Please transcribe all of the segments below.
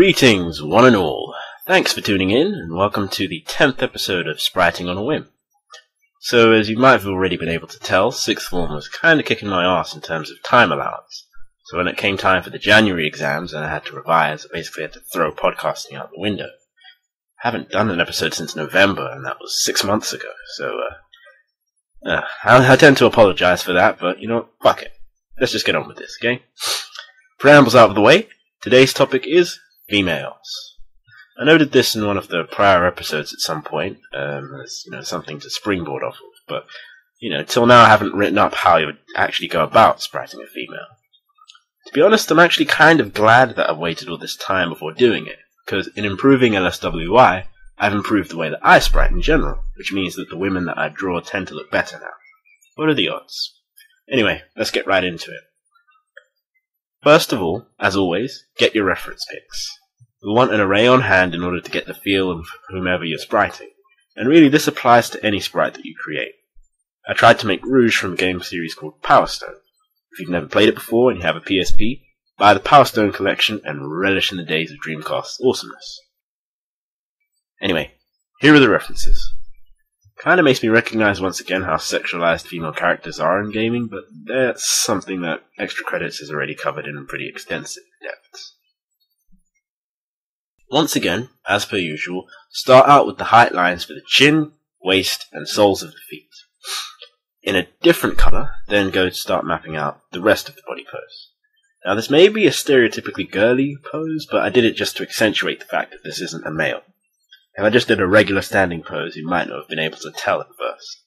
Greetings, one and all. Thanks for tuning in, and welcome to the 10th episode of Spriting on a Whim. So, as you might have already been able to tell, 6th form was kinda kicking my ass in terms of time allowance. So when it came time for the January exams and I had to revise, I basically had to throw podcasting out the window. I haven't done an episode since November, and that was 6 months ago, so, I tend to apologize for that, but, you know, fuck it. Let's just get on with this, okay? Preambles out of the way, today's topic is females. I noted this in one of the prior episodes at some point, as, something to springboard off of, but, till now I haven't written up how you would actually go about spriting a female. To be honest, I'm actually kind of glad that I've waited all this time before doing it, because in improving LSWI, I've improved the way that I sprite in general, which means that the women that I draw tend to look better now. What are the odds? Anyway, let's get right into it. First of all, as always, get your reference pics. You'll want an array on hand in order to get the feel of whomever you're spriting, and really this applies to any sprite that you create. I tried to make Rouge from a game series called Power Stone. If you've never played it before and you have a PSP, buy the Power Stone collection and relish in the days of Dreamcast awesomeness. Anyway, here are the references. Kinda makes me recognize once again how sexualized female characters are in gaming, but that's something that Extra Credits has already covered in pretty extensive depths. Once again, as per usual, start out with the height lines for the chin, waist, and soles of the feet. In a different color, then go to start mapping out the rest of the body pose. Now this may be a stereotypically girly pose, but I did it just to accentuate the fact that this isn't a male. If I just did a regular standing pose, you might not have been able to tell at first.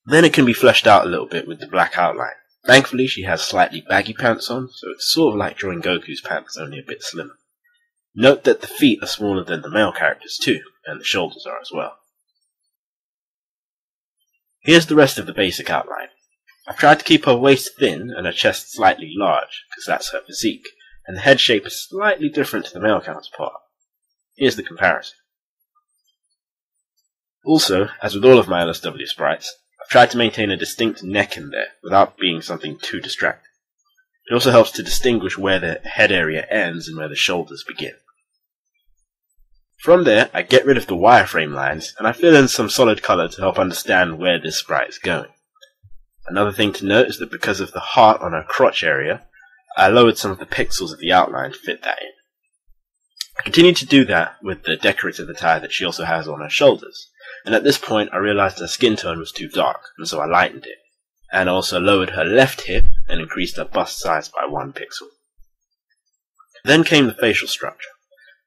Then it can be fleshed out a little bit with the black outline. Thankfully she has slightly baggy pants on, so it's sort of like drawing Goku's pants, only a bit slimmer. Note that the feet are smaller than the male characters too, and the shoulders are as well. Here's the rest of the basic outline. I've tried to keep her waist thin and her chest slightly large, because that's her physique, and the head shape is slightly different to the male counterpart. Here's the comparison. Also, as with all of my LSW sprites, I've tried to maintain a distinct neck in there, without being something too distracting. It also helps to distinguish where the head area ends and where the shoulders begin. From there, I get rid of the wireframe lines, and I fill in some solid color to help understand where this sprite is going. Another thing to note is that because of the heart on her crotch area, I lowered some of the pixels of the outline to fit that in. I continued to do that with the decorative attire that she also has on her shoulders, and at this point I realized her skin tone was too dark, and so I lightened it, and also lowered her left hip and increased her bust size by 1 pixel. Then came the facial structure.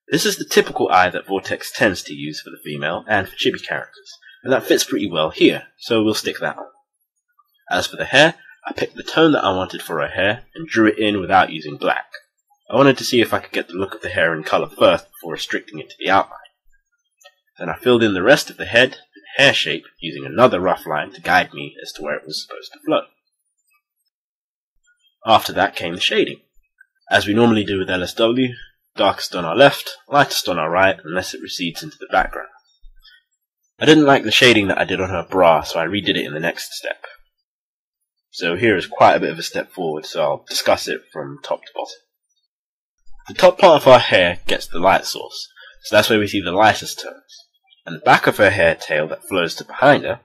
This is the typical eye that Vortex tends to use for the female and for chibi characters, and that fits pretty well here, so we'll stick that on. As for the hair, I picked the tone that I wanted for her hair and drew it in without using black. I wanted to see if I could get the look of the hair in colour first before restricting it to the outline. Then I filled in the rest of the head and hair shape using another rough line to guide me as to where it was supposed to flow. After that came the shading. As we normally do with LSW, darkest on our left, lightest on our right, unless it recedes into the background. I didn't like the shading that I did on her bra, so I redid it in the next step. So here is quite a bit of a step forward, so I'll discuss it from top to bottom. The top part of her hair gets the light source, so that's where we see the lightest tones. And the back of her hair tail that flows to behind her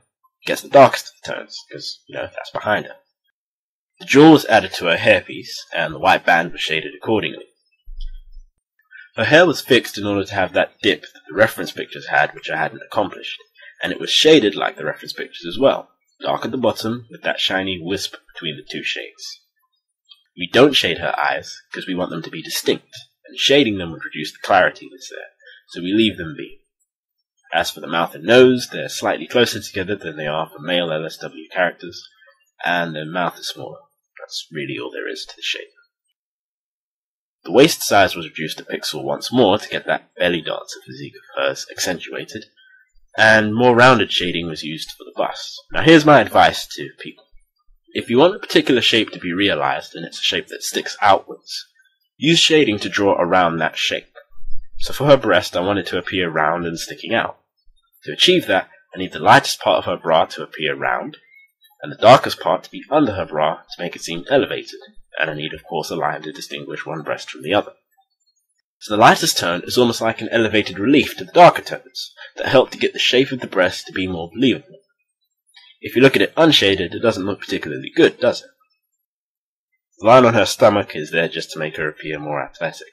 gets the darkest of the tones, because, that's behind her. The jewel was added to her hairpiece, and the white band was shaded accordingly. Her hair was fixed in order to have that dip that the reference pictures had, which I hadn't accomplished, and it was shaded like the reference pictures as well, dark at the bottom with that shiny wisp between the two shades. We don't shade her eyes, because we want them to be distinct, and shading them would reduce the clarity that's there, so we leave them be. As for the mouth and nose, they're slightly closer together than they are for male LSW characters, and their mouth is smaller. That's really all there is to the shape. The waist size was reduced a pixel once more to get that belly dancer physique of hers accentuated, and more rounded shading was used for the bust. Now here's my advice to people. If you want a particular shape to be realized, and it's a shape that sticks outwards, use shading to draw around that shape. So for her breast, I want it to appear round and sticking out. To achieve that, I need the lightest part of her bra to appear round, and the darkest part to be under her bra to make it seem elevated, and I need of course a line to distinguish one breast from the other. So the lightest tone is almost like an elevated relief to the darker tones that help to get the shape of the breast to be more believable. If you look at it unshaded, it doesn't look particularly good, does it? The line on her stomach is there just to make her appear more athletic.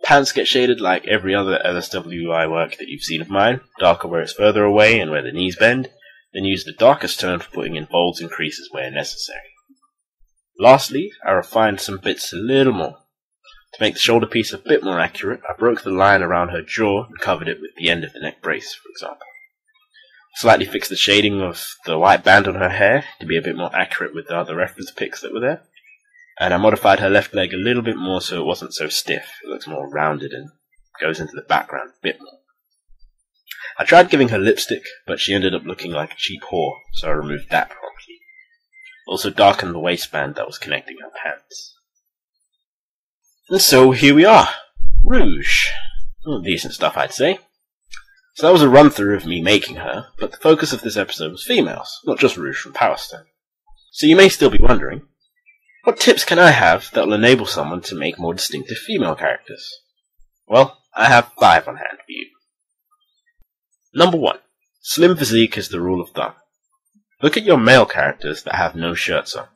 Pants get shaded like every other LSWI work that you've seen of mine, darker where it's further away and where the knees bend, then use the darkest tone for putting in folds and creases where necessary. Lastly, I refined some bits a little more. To make the shoulder piece a bit more accurate, I broke the line around her jaw and covered it with the end of the neck brace, for example. Slightly fixed the shading of the white band on her hair to be a bit more accurate with the other reference pics that were there. And I modified her left leg a little bit more so it wasn't so stiff. It looks more rounded and goes into the background a bit more. I tried giving her lipstick, but she ended up looking like a cheap whore, so I removed that promptly. Also darkened the waistband that was connecting her pants. And so here we are. Rouge. Well, decent stuff, I'd say. So that was a run-through of me making her, but the focus of this episode was females, not just Rouge from Power Stone. So you may still be wondering, what tips can I have that will enable someone to make more distinctive female characters? Well, I have 5 on hand for you. Number 1. Slim physique is the rule of thumb. Look at your male characters that have no shirts on.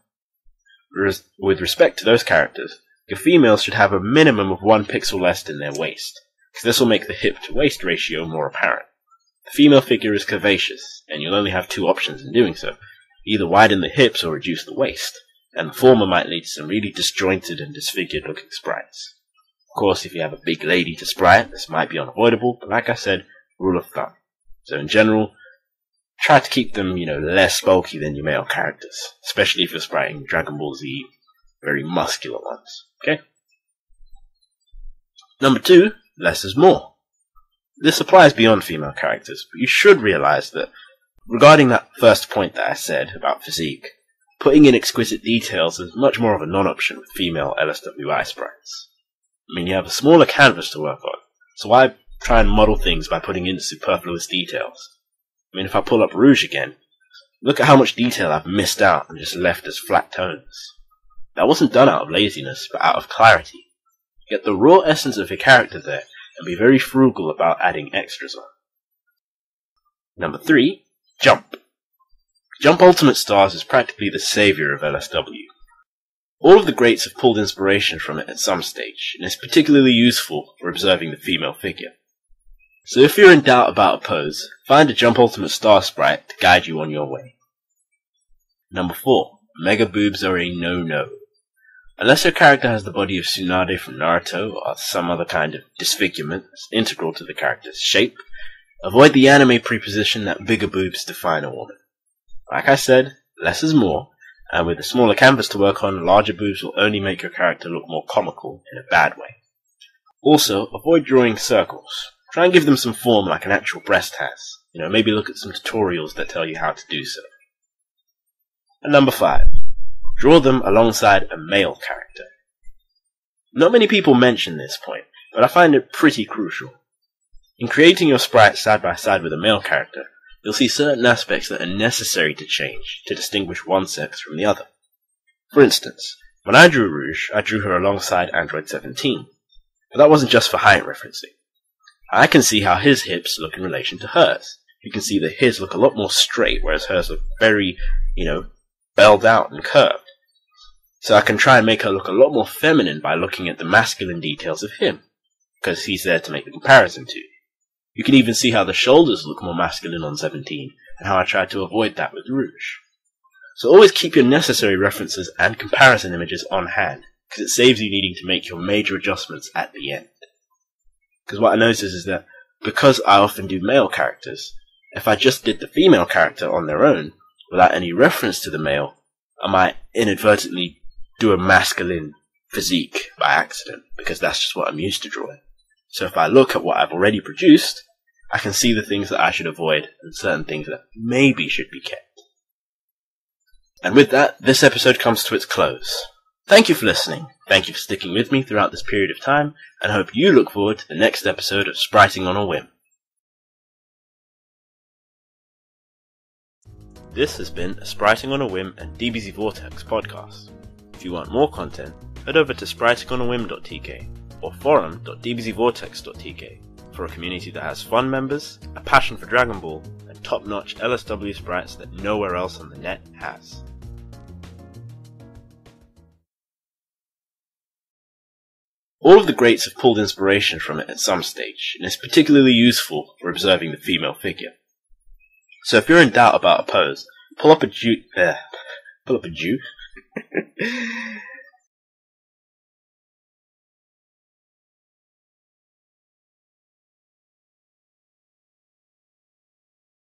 With respect to those characters, your females should have a minimum of 1 pixel less in their waist, because this will make the hip-to-waist ratio more apparent. The female figure is curvaceous, and you'll only have 2 options in doing so. Either widen the hips or reduce the waist, and the former might lead to some really disjointed and disfigured looking sprites. Of course, if you have a big lady to sprite, this might be unavoidable, but like I said, rule of thumb. So in general, try to keep them, less bulky than your male characters, especially if you're spriting Dragon Ball Z, very muscular ones, okay? Number 2, less is more. This applies beyond female characters, but you should realize that regarding that first point that I said about physique, putting in exquisite details is much more of a non-option with female LSWI sprites. I mean, you have a smaller canvas to work on, so why try and model things by putting in superfluous details? I mean, if I pull up Rouge again, look at how much detail I've missed out and just left as flat tones. That wasn't done out of laziness, but out of clarity. Get the raw essence of your character there, and be very frugal about adding extras on. Number 3, Jump. Jump Ultimate Stars is practically the savior of LSW. All of the greats have pulled inspiration from it at some stage, and it's particularly useful for observing the female figure. So if you're in doubt about a pose, find a Jump Ultimate Star sprite to guide you on your way. Number 4, Mega Boobs are a no-no. Unless your character has the body of Tsunade from Naruto, or some other kind of disfigurement that's integral to the character's shape, avoid the anime preposition that bigger boobs define a woman. Like I said, less is more, and with a smaller canvas to work on, larger boobs will only make your character look more comical in a bad way. Also, avoid drawing circles. Try and give them some form like an actual breast has. Maybe look at some tutorials that tell you how to do so. And number 5. Draw them alongside a male character. Not many people mention this point, but I find it pretty crucial. In creating your sprite side by side with a male character, you'll see certain aspects that are necessary to change to distinguish one sex from the other. For instance, when I drew Rouge, I drew her alongside Android 17, but that wasn't just for height referencing. I can see how his hips look in relation to hers. You can see that his look a lot more straight, whereas hers look very, belled out and curved. So I can try and make her look a lot more feminine by looking at the masculine details of him, because he's there to make the comparison to. You can even see how the shoulders look more masculine on 17, and how I tried to avoid that with Rouge. So always keep your necessary references and comparison images on hand, because it saves you needing to make your major adjustments at the end. Because what I notice is that, because I often do male characters, if I just did the female character on their own, without any reference to the male, I might inadvertently do a masculine physique by accident, because that's just what I'm used to drawing. So if I look at what I've already produced, I can see the things that I should avoid, and certain things that maybe should be kept. And with that, this episode comes to its close. Thank you for listening, thank you for sticking with me throughout this period of time, and I hope you look forward to the next episode of Spriting on a Whim. This has been a Spriting on a Whim and DBZ Vortex podcast. If you want more content, head over to spritingonawhim.tk or forum.dbzvortex.tk for a community that has fun members, a passion for Dragon Ball, and top-notch LSW sprites that nowhere else on the net has. All of the greats have pulled inspiration from it at some stage, and it's particularly useful for observing the female figure. So if you're in doubt about a pose, pull up a